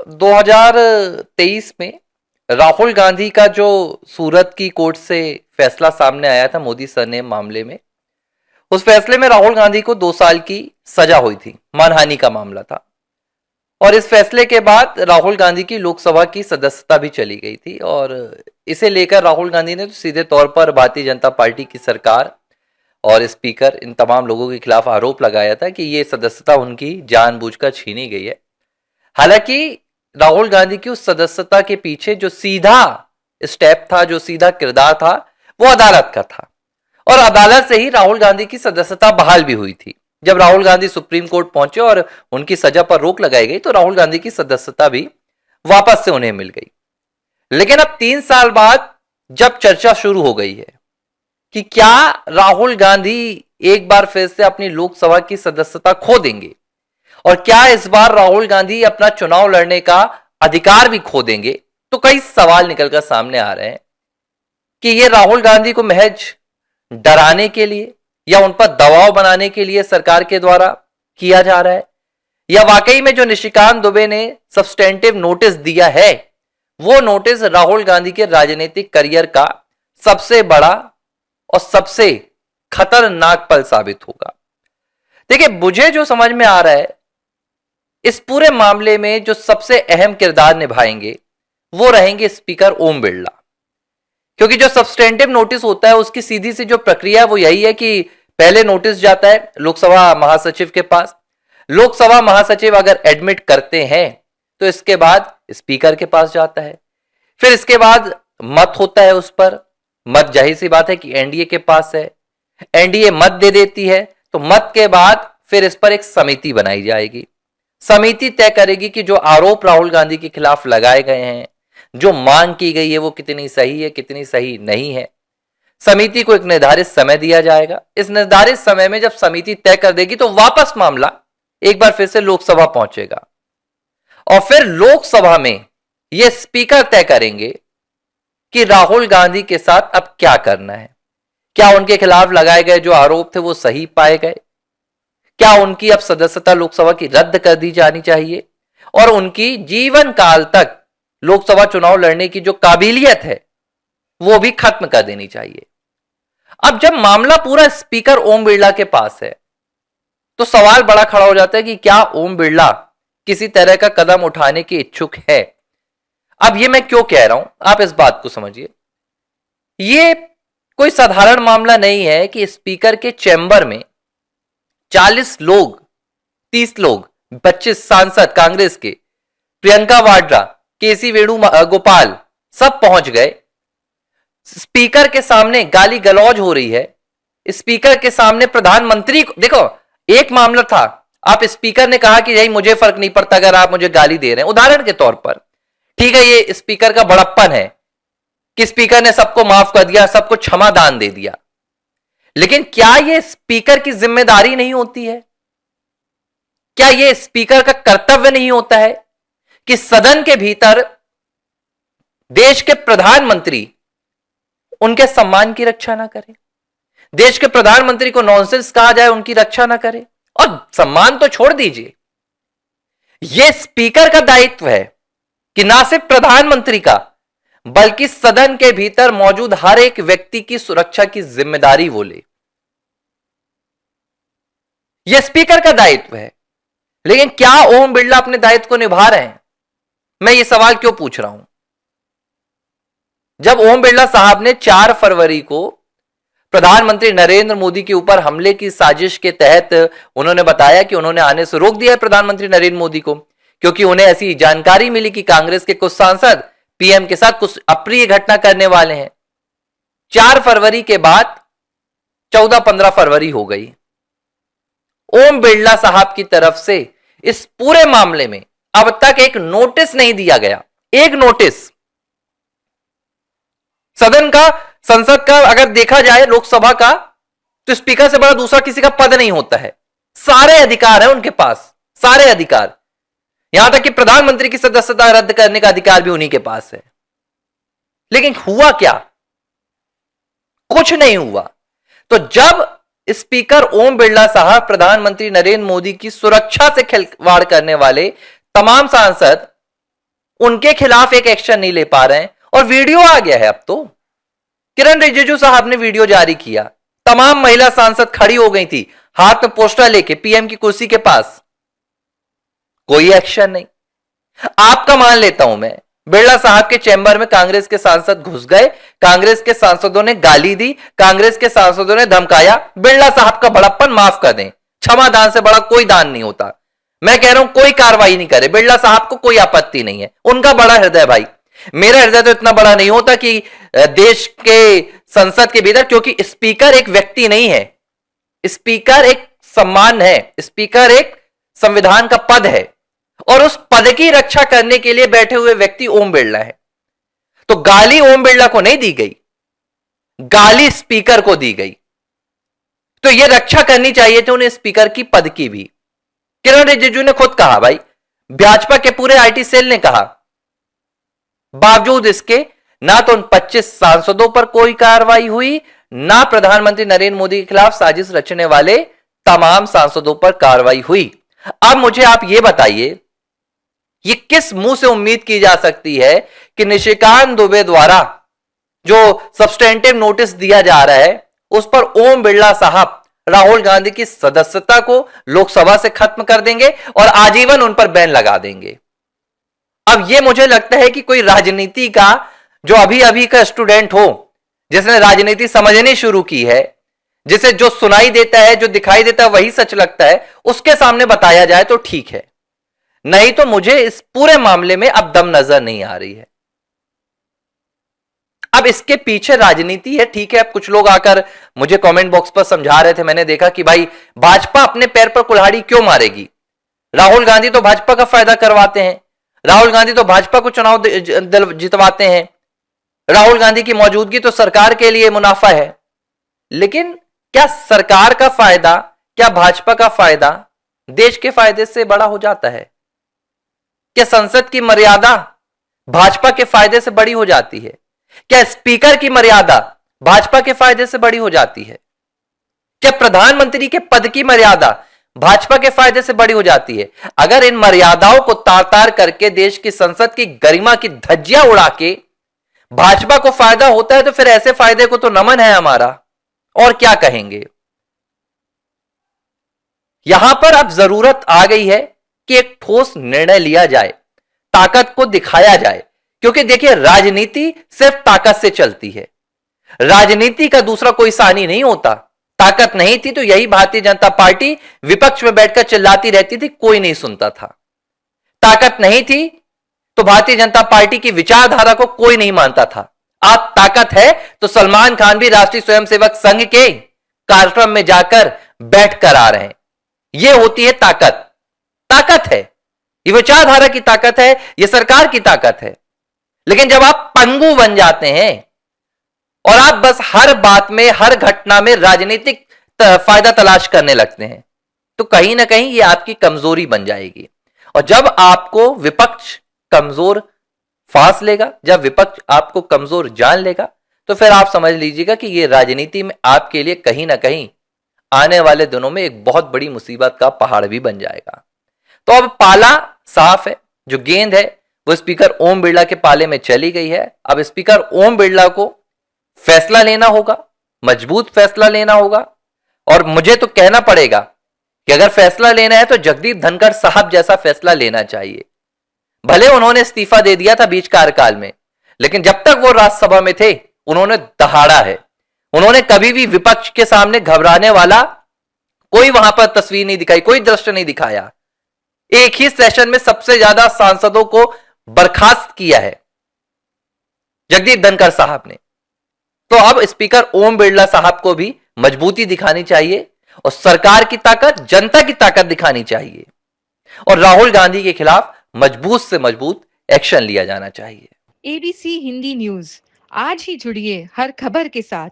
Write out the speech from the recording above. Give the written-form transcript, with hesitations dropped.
2023 में राहुल गांधी का जो सूरत की कोर्ट से फैसला सामने आया था मोदी सरनेम मामले में, उस फैसले में राहुल गांधी को 2 साल की सजा हुई थी। मानहानि का मामला था और इस फैसले के बाद राहुल गांधी की लोकसभा की सदस्यता भी चली गई थी और इसे लेकर राहुल गांधी ने तो सीधे तौर पर भारतीय जनता पार्टी की सरकार और स्पीकर इन तमाम लोगों के खिलाफ आरोप लगाया था कि ये सदस्यता उनकी जानबूझकर छीनी गई है। हालांकि राहुल गांधी की उस सदस्यता के पीछे जो सीधा स्टेप था, जो सीधा किरदार था, वो अदालत का था और अदालत से ही राहुल गांधी की सदस्यता बहाल भी हुई थी। जब राहुल गांधी सुप्रीम कोर्ट पहुंचे और उनकी सजा पर रोक लगाई गई तो राहुल गांधी की सदस्यता भी वापस से उन्हें मिल गई। लेकिन अब 3 साल बाद जब चर्चा शुरू हो गई है कि क्या राहुल गांधी एक बार फिर से अपनी लोकसभा की सदस्यता खो देंगे और क्या इस बार राहुल गांधी अपना चुनाव लड़ने का अधिकार भी खो देंगे, तो कई सवाल निकलकर सामने आ रहे हैं कि ये राहुल गांधी को महज डराने के लिए या उन पर दबाव बनाने के लिए सरकार के द्वारा किया जा रहा है, या वाकई में जो निशिकांत दुबे ने सब्सटेंटिव नोटिस दिया है वो नोटिस राहुल गांधी के राजनीतिक करियर का सबसे बड़ा और सबसे खतरनाक पल साबित होगा। देखिए, मुझे जो समझ में आ रहा है इस पूरे मामले में जो सबसे अहम किरदार निभाएंगे वो रहेंगे स्पीकर ओम बिरला, क्योंकि जो सब्सटेंटिव नोटिस होता है उसकी सीधी सी जो प्रक्रिया है वो यही है कि पहले नोटिस जाता है लोकसभा महासचिव के पास, लोकसभा महासचिव अगर एडमिट करते हैं तो इसके बाद स्पीकर के पास जाता है, फिर इसके बाद मत होता है उस पर, मत जाहिर सी बात है कि एनडीए के पास है, एनडीए मत दे देती है तो मत के बाद फिर इस पर एक समिति बनाई जाएगी। समिति तय करेगी कि जो आरोप राहुल गांधी के खिलाफ लगाए गए हैं, जो मांग की गई है वो कितनी सही है, कितनी सही नहीं है। समिति को एक निर्धारित समय दिया जाएगा। इस निर्धारित समय में जब समिति तय कर देगी तो वापस मामला एक बार फिर से लोकसभा पहुंचेगा और फिर लोकसभा में यह स्पीकर तय करेंगे कि राहुल गांधी के साथ अब क्या करना है। क्या उनके खिलाफ लगाए गए जो आरोप थे वो सही पाए गए? क्या उनकी अब सदस्यता लोकसभा की रद्द कर दी जानी चाहिए और उनकी जीवन काल तक लोकसभा चुनाव लड़ने की जो काबिलियत है वो भी खत्म कर देनी चाहिए? अब जब मामला पूरा स्पीकर ओम बिरला के पास है तो सवाल बड़ा खड़ा हो जाता है कि क्या ओम बिरला किसी तरह का कदम उठाने के इच्छुक है। अब ये मैं क्यों कह रहा हूं, आप इस बात को समझिए। ये कोई साधारण मामला नहीं है कि स्पीकर के चैम्बर में 40 लोग, 30 लोग, 25 सांसद कांग्रेस के, प्रियंका वाड्रा, केसी वेणुगोपाल सब पहुंच गए। स्पीकर के सामने गाली गलौज हो रही है, स्पीकर के सामने प्रधानमंत्री को देखो। एक मामला था, आप स्पीकर ने कहा कि यही मुझे फर्क नहीं पड़ता अगर आप मुझे गाली दे रहे हैं, उदाहरण के तौर पर, ठीक है, ये स्पीकर का बड़प्पन है कि स्पीकर ने सबको माफ कर दिया, सबको क्षमा दान दे दिया। लेकिन क्या यह स्पीकर की जिम्मेदारी नहीं होती है? क्या यह स्पीकर का कर्तव्य नहीं होता है कि सदन के भीतर देश के प्रधानमंत्री उनके सम्मान की रक्षा ना करें, देश के प्रधानमंत्री को नॉनसेंस कहा जाए उनकी रक्षा ना करें? और सम्मान तो छोड़ दीजिए, यह स्पीकर का दायित्व है कि ना सिर्फ प्रधानमंत्री का बल्कि सदन के भीतर मौजूद हर एक व्यक्ति की सुरक्षा की जिम्मेदारी वो ले। यह स्पीकर का दायित्व है। लेकिन क्या ओम बिरला अपने दायित्व को निभा रहे हैं? मैं ये सवाल क्यों पूछ रहा हूं? जब ओम बिरला साहब ने 4 फरवरी को प्रधानमंत्री नरेंद्र मोदी के ऊपर हमले की साजिश के तहत उन्होंने बताया कि उन्होंने आने से रोक दिया है प्रधानमंत्री नरेंद्र मोदी को, क्योंकि उन्हें ऐसी जानकारी मिली कि कांग्रेस के कुछ सांसद पीएम के साथ कुछ अप्रिय घटना करने वाले हैं। 4 फरवरी के बाद 14-15 फरवरी हो गई। ओम बिरला साहब की तरफ से इस पूरे मामले में अब तक एक नोटिस नहीं दिया गया। एक नोटिस सदन का, संसद का अगर देखा जाए, लोकसभा का, तो स्पीकर से बड़ा दूसरा किसी का पद नहीं होता है। सारे अधिकार हैं उनके पास, सारे अधिकार, यहां तक कि प्रधानमंत्री की सदस्यता रद्द करने का अधिकार भी उन्हीं के पास है। लेकिन हुआ क्या? कुछ नहीं हुआ। तो जब स्पीकर ओम बिरला साहब प्रधानमंत्री नरेंद्र मोदी की सुरक्षा से खिलवाड़ करने वाले तमाम सांसद उनके खिलाफ एक एक्शन नहीं ले पा रहे हैं। और वीडियो आ गया है, अब तो किरण रिजिजू साहब ने वीडियो जारी किया, तमाम महिला सांसद खड़ी हो गई थी हाथ में पोस्टर लेके पीएम की कुर्सी के पास, कोई एक्शन नहीं। आपका मान लेता हूं मैं, बिरला साहब के चैम्बर में कांग्रेस के सांसद घुस गए, कांग्रेस के सांसदों ने गाली दी, कांग्रेस के सांसदों ने धमकाया, बिरला साहब का बड़प्पन माफ कर दें, क्षमा दान से बड़ा कोई दान नहीं होता। मैं कह रहा हूं कोई कार्रवाई नहीं करे, बिरला साहब को कोई आपत्ति नहीं है, उनका बड़ा हृदय भाई, मेरा हृदय तो इतना बड़ा नहीं होता कि देश के संसद के भीतर, क्योंकि स्पीकर एक व्यक्ति नहीं है, स्पीकर एक सम्मान है, स्पीकर एक संविधान का पद है, और उस पद की रक्षा करने के लिए बैठे हुए व्यक्ति ओम बिरला है। तो गाली ओम बिरला को नहीं दी गई, गाली स्पीकर को दी गई, तो यह रक्षा करनी चाहिए थी उन्हें स्पीकर की पद की भी। किरण रिजिजू ने खुद कहा, भाई भाजपा के पूरे आईटी सेल ने कहा, बावजूद इसके ना तो उन 25 सांसदों पर कोई कार्रवाई हुई, ना प्रधानमंत्री नरेंद्र मोदी के खिलाफ साजिश रचने वाले तमाम सांसदों पर कार्रवाई हुई। अब मुझे आप यह बताइए, ये किस मुंह से उम्मीद की जा सकती है कि निशिकांत दुबे द्वारा जो सब्सटेंटिव नोटिस दिया जा रहा है उस पर ओम बिरला साहब राहुल गांधी की सदस्यता को लोकसभा से खत्म कर देंगे और आजीवन उन पर बैन लगा देंगे। अब यह मुझे लगता है कि कोई राजनीति का जो अभी अभी का स्टूडेंट हो, जिसने राजनीति समझनी शुरू की है, जिसे जो सुनाई देता है, जो दिखाई देता है वही सच लगता है, उसके सामने बताया जाए तो ठीक है, नहीं तो मुझे इस पूरे मामले में अब दम नजर नहीं आ रही है। अब इसके पीछे राजनीति है, ठीक है। अब कुछ लोग आकर मुझे कमेंट बॉक्स पर समझा रहे थे, मैंने देखा कि भाई भाजपा अपने पैर पर कुल्हाड़ी क्यों मारेगी, राहुल गांधी तो भाजपा का फायदा करवाते हैं, राहुल गांधी तो भाजपा को चुनाव जितवाते हैं, राहुल गांधी की मौजूदगी तो सरकार के लिए मुनाफा है। लेकिन क्या सरकार का फायदा, क्या भाजपा का फायदा देश के फायदे से बड़ा हो जाता है? क्या संसद की मर्यादा भाजपा के फायदे से बड़ी हो जाती है? क्या स्पीकर की मर्यादा भाजपा के फायदे से बड़ी हो जाती है? क्या प्रधानमंत्री के पद की मर्यादा भाजपा के फायदे से बड़ी हो जाती है? अगर इन मर्यादाओं को तार तार करके देश की संसद की गरिमा की धज्जियां उड़ा के भाजपा को फायदा होता है तो फिर ऐसे फायदे को तो नमन है हमारा, और क्या कहेंगे। यहां पर अब जरूरत आ गई है कि एक ठोस निर्णय लिया जाए, ताकत को दिखाया जाए, क्योंकि देखिए राजनीति सिर्फ ताकत से चलती है, राजनीति का दूसरा कोई सानी नहीं होता। ताकत नहीं थी तो यही भारतीय जनता पार्टी विपक्ष में बैठकर चिल्लाती रहती थी, कोई नहीं सुनता था। ताकत नहीं थी तो भारतीय जनता पार्टी की विचारधारा को कोई नहीं मानता था। आज ताकत है तो सलमान खान भी राष्ट्रीय स्वयंसेवक संघ के कार्यक्रम में जाकर बैठकर आ रहे हैं। यह होती है ताकत, ताकत है, ये विचारधारा की ताकत है, यह सरकार की ताकत है। लेकिन जब आप पंगु बन जाते हैं और आप बस हर बात में, हर घटना में राजनीतिक फायदा तलाश करने लगते हैं, तो कहीं ना कहीं यह आपकी कमजोरी बन जाएगी। और जब आपको विपक्ष कमजोर फांस लेगा, जब विपक्ष आपको कमजोर जान लेगा, तो फिर आप समझ लीजिएगा कि यह राजनीति में आपके लिए कहीं ना कहीं आने वाले दिनों में एक बहुत बड़ी मुसीबत का पहाड़ भी बन जाएगा। तो अब पाला साफ है, जो गेंद है वो स्पीकर ओम बिरला के पाले में चली गई है। अब स्पीकर ओम बिरला को फैसला लेना होगा, मजबूत फैसला लेना होगा, और मुझे तो कहना पड़ेगा कि अगर फैसला लेना है तो जगदीप धनखड़ साहब जैसा फैसला लेना चाहिए। भले उन्होंने इस्तीफा दे दिया था बीच कार्यकाल में, लेकिन जब तक वो राज्यसभा में थे उन्होंने दहाड़ा है, उन्होंने कभी भी विपक्ष के सामने घबराने वाला कोई वहां पर तस्वीर नहीं दिखाई, कोई दृश्य नहीं दिखाया। एक ही सेशन में सबसे ज्यादा सांसदों को बर्खास्त किया है जगदीप धनखड़ साहब ने। तो अब स्पीकर ओम बिरला साहब को भी मजबूती दिखानी चाहिए और सरकार की ताकत, जनता की ताकत दिखानी चाहिए, और राहुल गांधी के खिलाफ मजबूत से मजबूत एक्शन लिया जाना चाहिए। एबीसी हिंदी न्यूज, आज ही जुड़िए हर खबर के साथ।